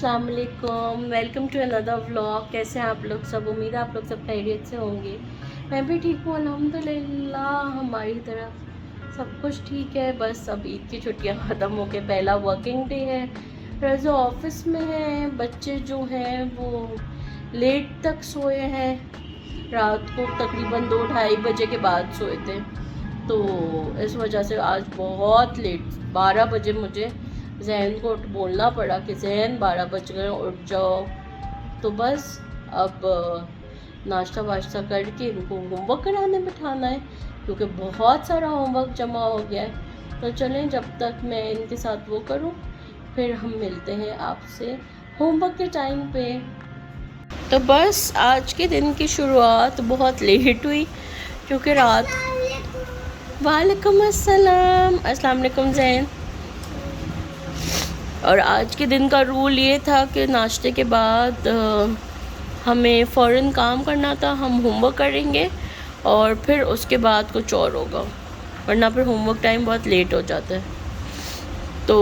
अस्सलाम वालेकुम, welcome to another vlog. कैसे हैं आप लोग सब? उम्मीद है आप लोग सब खैरियत से होंगे। मैं भी ठीक हूँ अल्हम्दुलिल्लाह। हमारी तरफ सब कुछ ठीक है। बस अब ईद की छुट्टियाँ ख़त्म हो के पहला वर्किंग डे है। रज़ो ऑफिस में हैं। बच्चे जो हैं वो लेट तक सोए हैं। रात को तकरीबन 2-2:30 बजे के बाद सोए थे, तो इस वजह से आज बहुत लेट 12 बजे मुझे जैन को बोलना पड़ा कि जैन 12 बज गए, उठ जाओ। तो बस अब नाश्ता वाश्ता करके इनको होमवर्क कराने बिठाना है, क्योंकि बहुत सारा होमवर्क जमा हो गया है। तो चलें, जब तक मैं इनके साथ वो करूं, फिर हम मिलते हैं आपसे होमवर्क के टाइम पे। तो बस आज के दिन की शुरुआत बहुत लेट हुई, क्योंकि रात वालेकुम अस्सलाम, अस्सलाम वालेकुम जैन। और आज के दिन का रूल ये था कि नाश्ते के बाद हमें फ़ौरन काम करना था। हम होमवर्क करेंगे और फिर उसके बाद कुछ और होगा, वरना फिर होमवर्क टाइम बहुत लेट हो जाता है। तो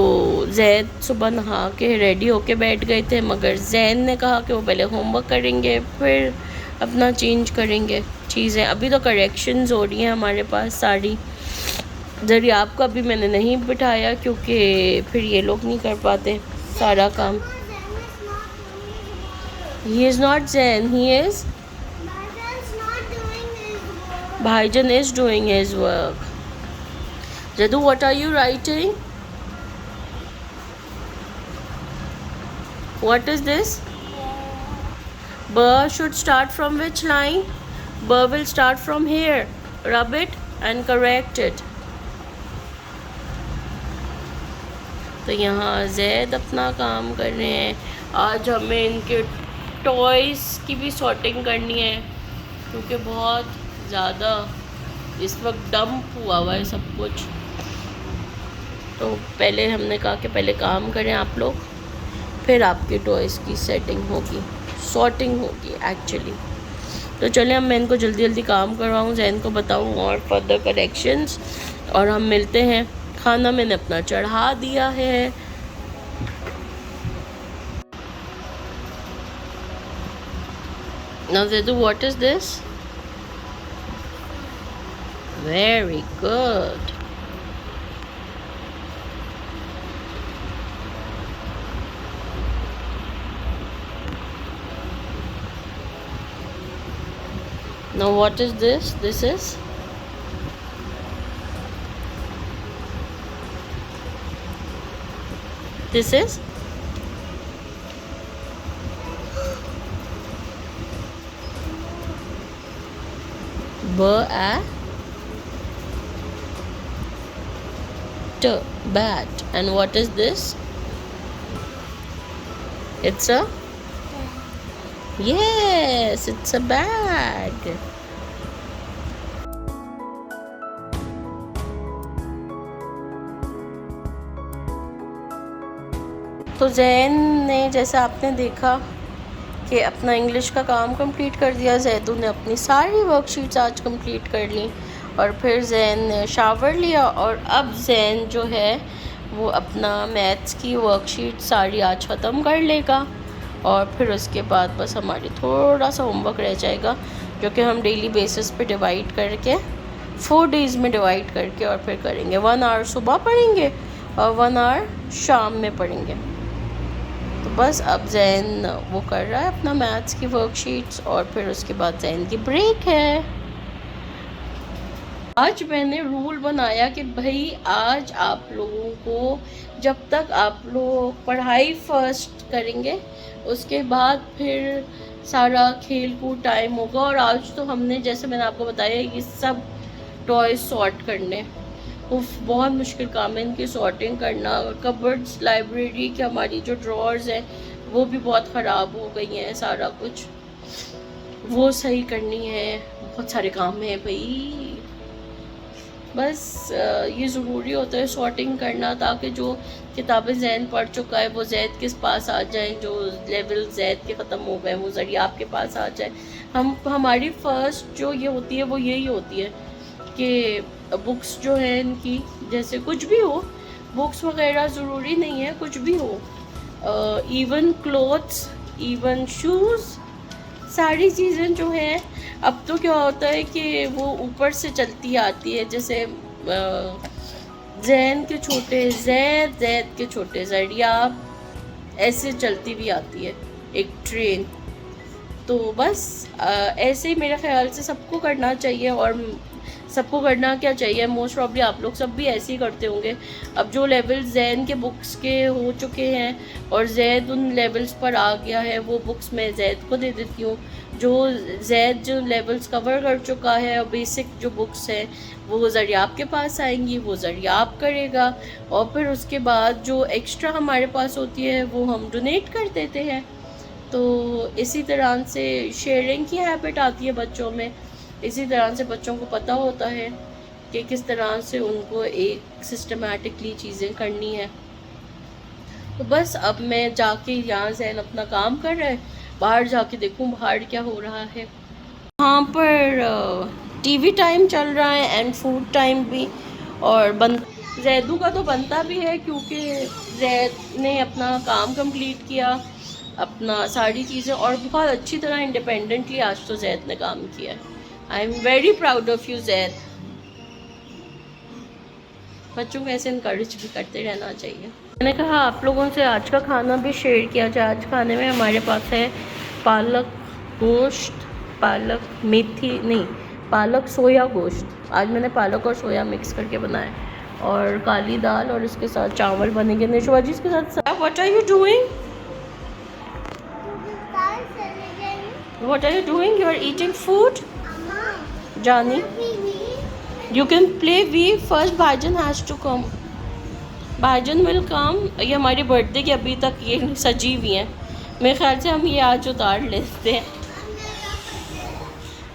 जैद सुबह नहा के रेडी होके बैठ गए थे, मगर जैन ने कहा कि वो पहले होमवर्क करेंगे फिर अपना चेंज करेंगे चीज़ें। अभी तो करेक्शंस हो रही हैं हमारे पास सारी। जरी आपको अभी मैंने नहीं बिठाया, क्योंकि फिर ये लोग नहीं कर पाते सारा काम। He is not Jain, he is भाईजान इज़ डूइंग हिज वर्क। जदू, what are you writing? What is this? Burr should start from which line? Burr will start from here. Rub it and correct it. तो यहाँ जैद अपना काम कर रहे हैं। आज हमें इनके टॉयज़ की भी सॉर्टिंग करनी है, क्योंकि बहुत ज़्यादा इस वक्त डंप हुआ हुआ है सब कुछ। तो पहले हमने कहा कि पहले काम करें आप लोग, फिर आपके टॉयज़ की सेटिंग होगी, सॉर्टिंग होगी एक्चुअली। तो चलें, अब मैं इनको जल्दी जल्दी काम करवाऊँ, जैन को बताऊँ और फर्दर करेक्शंस, और हम मिलते हैं। खाना मैंने अपना चढ़ा दिया है। नाउ ज़ेदू, what is this? Very good. Now what is this? This is bat. And what is this? It's a yes, it's a bag. तो जैन ने, जैसा आपने देखा कि अपना इंग्लिश का काम कंप्लीट कर दिया, जैदू ने अपनी सारी वर्कशीट्स आज कंप्लीट कर ली, और फिर जैन ने शावर लिया, और अब जैन जो है वो अपना मैथ्स की वर्कशीट सारी आज ख़त्म कर लेगा। और फिर उसके बाद बस हमारी थोड़ा सा होमवर्क रह जाएगा, जो कि हम डेली बेसिस पे डिवाइड करके 4 डेज़ में डिवाइड करके और फिर करेंगे। 1 आवर सुबह पढ़ेंगे और 1 आवर शाम में पढ़ेंगे। तो बस अब जैन वो कर रहा है अपना मैथ्स की वर्कशीट्स, और फिर उसके बाद जैन की ब्रेक है। आज मैंने रूल बनाया कि भाई आज आप लोगों को, जब तक आप लोग पढ़ाई फर्स्ट करेंगे, उसके बाद फिर सारा खेल कूद टाइम होगा। और आज तो हमने, जैसे मैंने आपको बताया, ये सब टॉय सॉर्ट करने, उफ बहुत मुश्किल काम है इनकी सॉर्टिंग करना। कबर्ड्स, लाइब्रेरी की हमारी जो ड्रॉर्स हैं वो भी बहुत ख़राब हो गई हैं, सारा कुछ वो सही करनी है। बहुत सारे काम हैं भाई। बस ये ज़रूरी होता है सॉर्टिंग करना, ताकि जो किताबें जैन पढ़ चुका है वो जैद के पास आ जाएं, जो लेवल जैद के ख़त्म हो गए वो ज़रिए आपके पास आ जाए। हमारी फ़र्स्ट जो ये होती है वो यही होती है कि बुक्स जो है इनकी, जैसे कुछ भी हो, बुक्स वगैरह ज़रूरी नहीं है, कुछ भी हो, इवन क्लोथ्स, इवन शूज़, सारी चीज़ें जो हैं। अब तो क्या होता है कि वो ऊपर से चलती आती है, जैसे जैन के छोटे जैद, जैद के छोटे ज़रिया, ऐसे चलती भी आती है एक ट्रेन। तो बस ऐसे ही मेरे ख्याल से सबको करना चाहिए। और सबको करना क्या चाहिए, मोस्ट प्रॉब्ली आप लोग सब भी ऐसे ही करते होंगे। अब जो लेवल जैन के बुक्स के हो चुके हैं और जैद उन लेवल्स पर आ गया है, वो बुक्स मैं जैद को दे देती हूँ। जो जैद जो लेवल्स कवर कर चुका है और बेसिक जो बुक्स हैं वो ज़रिया आपके पास आएंगी, वो ज़रिया आप करेगा। और फिर उसके बाद जो एक्स्ट्रा हमारे पास होती है वो हम डोनेट कर देते हैं। तो इसी तरह से शेयरिंग की हैबिट आती है बच्चों में। इसी तरह से बच्चों को पता होता है कि किस तरह से उनको एक सिस्टमेटिकली चीज़ें करनी है। तो बस अब मैं जाके, यहाँ जैन अपना काम कर रहा है, बाहर जाके देखूँ बाहर क्या हो रहा है। वहाँ पर टीवी टाइम चल रहा है एंड फूड टाइम भी। और जैदू का तो बनता भी है क्योंकि जैद ने अपना काम कंप्लीट किया, अपना सारी चीज़ें, और बहुत अच्छी तरह इंडिपेंडेंटली आज तो जैद ने काम किया है। I am very proud of you Zaid. बच्चों को ऐसे इनकरेज भी करते रहना चाहिए। मैंने कहा आप लोगों से आज का खाना भी शेयर किया जाए। आज खाने में हमारे पास है पालक गोश्त, पालक मेथी नहीं, पालक सोया गोश्त। आज मैंने पालक और सोया मिक्स करके बनाया, और काली दाल, और इसके साथ चावल बनेंगे। निशवा जी इसके साथ what are you doing? What are you doing? You are eating food? Jani, you can play. We first Bhajan has to come. Bhajan will come. ये हमारी बर्थडे की अभी तक ये सजी हुई हैं। मेरे ख्याल से हम ये आज उतार लेते हैं।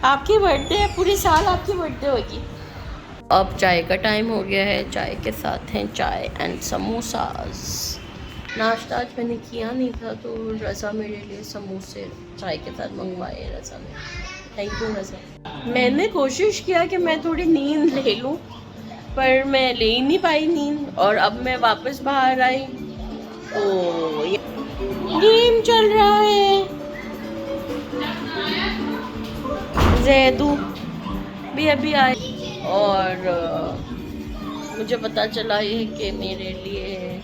आपकी बर्थडे है, पूरी साल आपकी बर्थडे होगी। अब चाय का टाइम हो गया है। चाय के साथ हैं चाय एंड समोसास। नाश्ता आज मैंने किया नहीं था, तो रज़ा मेरे लिए समोसे चाय के साथ मंगवाए रज़ा ने। थैंक यू रज़ा। मैंने कोशिश किया कि मैं थोड़ी नींद ले लूँ, पर मैं ले ही नहीं पाई नींद। और अब मैं वापस बाहर आई तो ये गेम चल रहा है। जैदू भी अभी आई और मुझे पता चला है कि मेरे लिए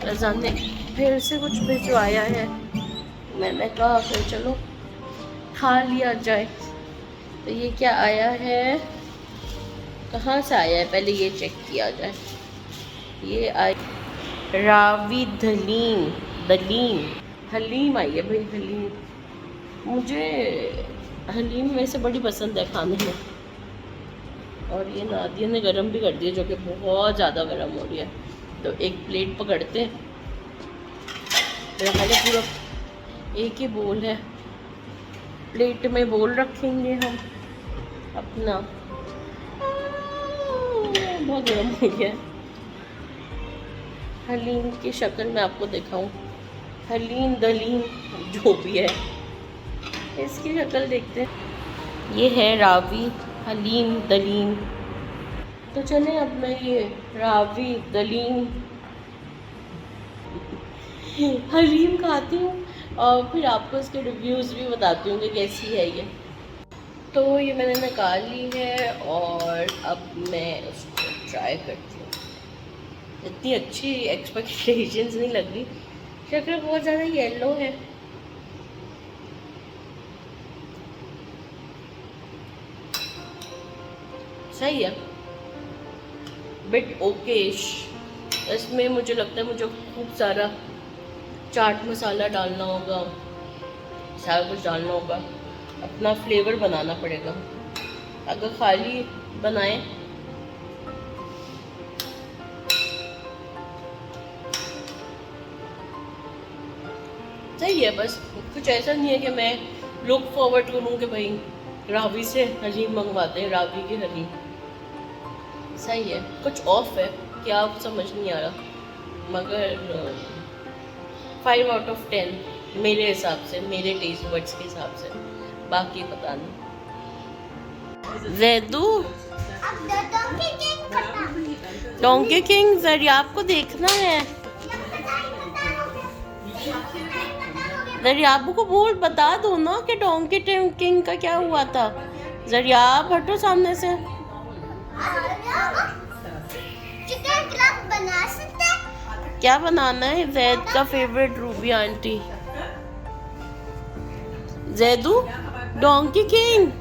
रज़ा ने फिर से कुछ भिजवाया है। मैंने कहा फिर चलो खा लिया जाए। तो ये क्या आया है, कहाँ से आया है, पहले ये चेक किया जाए। ये आई रावी दलीम हलीम आई है भाई, हलीम। मुझे हलीम में से बड़ी पसंद है खाने में। और ये नादिया ने गरम भी कर दिया, जो कि बहुत ज़्यादा गरम हो रही है। तो एक प्लेट पकड़ते हैं। हमारे पूरा एक ही बोल है, प्लेट में बोल रखेंगे हम अपना। बहुत गर्म हो गया। हलीम की शक्ल मैं आपको दिखाऊं, हलीम दलीम जो भी है, इसकी शक्ल देखते हैं। ये है रावी हलीम दलीम। तो चलें अब मैं ये रावी दलीम हलीम खाती हूँ और फिर आपको इसके रिव्यूज़ भी बताती हूँ कि कैसी है ये। तो ये मैंने निकाल ली है और अब मैं उसको ट्राई करती हूँ। इतनी अच्छी एक्सपेक्टेशंस नहीं लग रही, शक्ल बहुत ज़्यादा येलो है। सही है, बिट ओकेश। इसमें मुझे लगता है मुझे खूब सारा चाट मसाला डालना होगा, सारा कुछ डालना होगा, अपना फ्लेवर बनाना पड़ेगा। अगर खाली बनाएं सही है, बस कुछ ऐसा नहीं है कि मैं लुक फॉरवर्ड करूँ कि भाई रावी से हलीम मंगवाते हैं, रावी की हलीम। सही है, कुछ ऑफ है, क्या समझ नहीं आ रहा, मगर 5 out of 10 मेरे हिसाब से, मेरे टेस्ट बड्स के हिसाब से। बाकी पता नहीं। जैदू डोंकी किंग जरिया आपको देखना है। जरियाबू को बोल, बता दो ना कि डोंकी किंग का क्या हुआ था। जरियाब हटो सामने से। चिकन क्लब बना सकते हैं? क्या बनाना है? जैद का favourite Ruby aunty. Zaidu donkey king.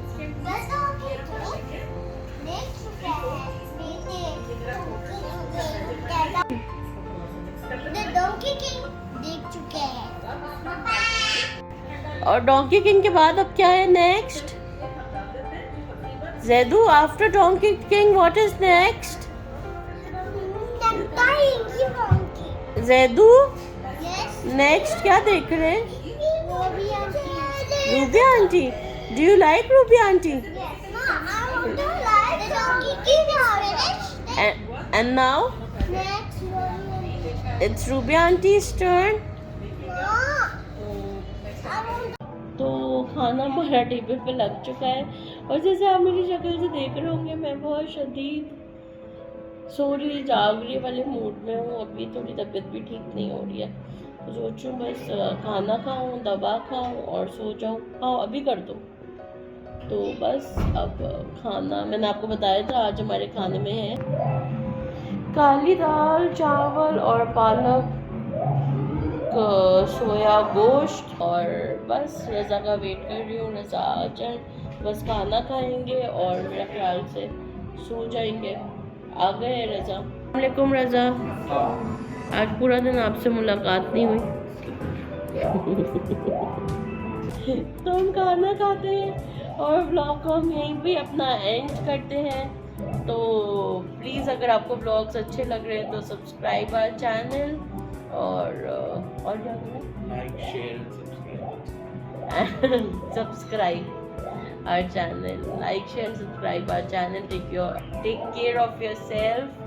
Donkey king देख चुके हैं। और डोंकी किंग के बाद अब क्या है next? Zaidu after donkey king what is next? Zaidu next क्या देख रहे हैं? Ruby aunty. Do you like Ruby aunty? And now it's Ruby aunties turn. तो खाना हमारा टेबल पे लग चुका है और जैसे आप मेरी शक्ल से देख रहे होंगे मैं बहुत शदीद सो रही जाग रही वाले मूड में हूँ। अभी थोड़ी तबीयत भी ठीक नहीं हो रही है तो सोचूं बस खाना खाऊं, दवा खाऊं और सो जाऊं। हाँ अभी कर दो। तो बस अब खाना मैंने आपको बताया था आज हमारे खाने में है काली दाल, चावल और पालक, सोया गोश्त। और बस रज़ा का वेट कर रही हूँ, रज़ा आ जाए बस खाना खाएंगे और मेरा ख्याल से सो जाएंगे। आ गए रज़ा। अस्सलाम वालेकुम रज़ा, आज पूरा दिन आपसे मुलाकात नहीं हुई। तो हम खाना खाते हैं और ब्लॉग को हम यहीं पे अपना एंड करते हैं। तो प्लीज़ अगर आपको ब्लॉग्स अच्छे लग रहे हैं तो सब्सक्राइब आवर चैनल और क्या करें? Like, share, subscribe our channel, like, share, subscribe our channel. Take care of yourself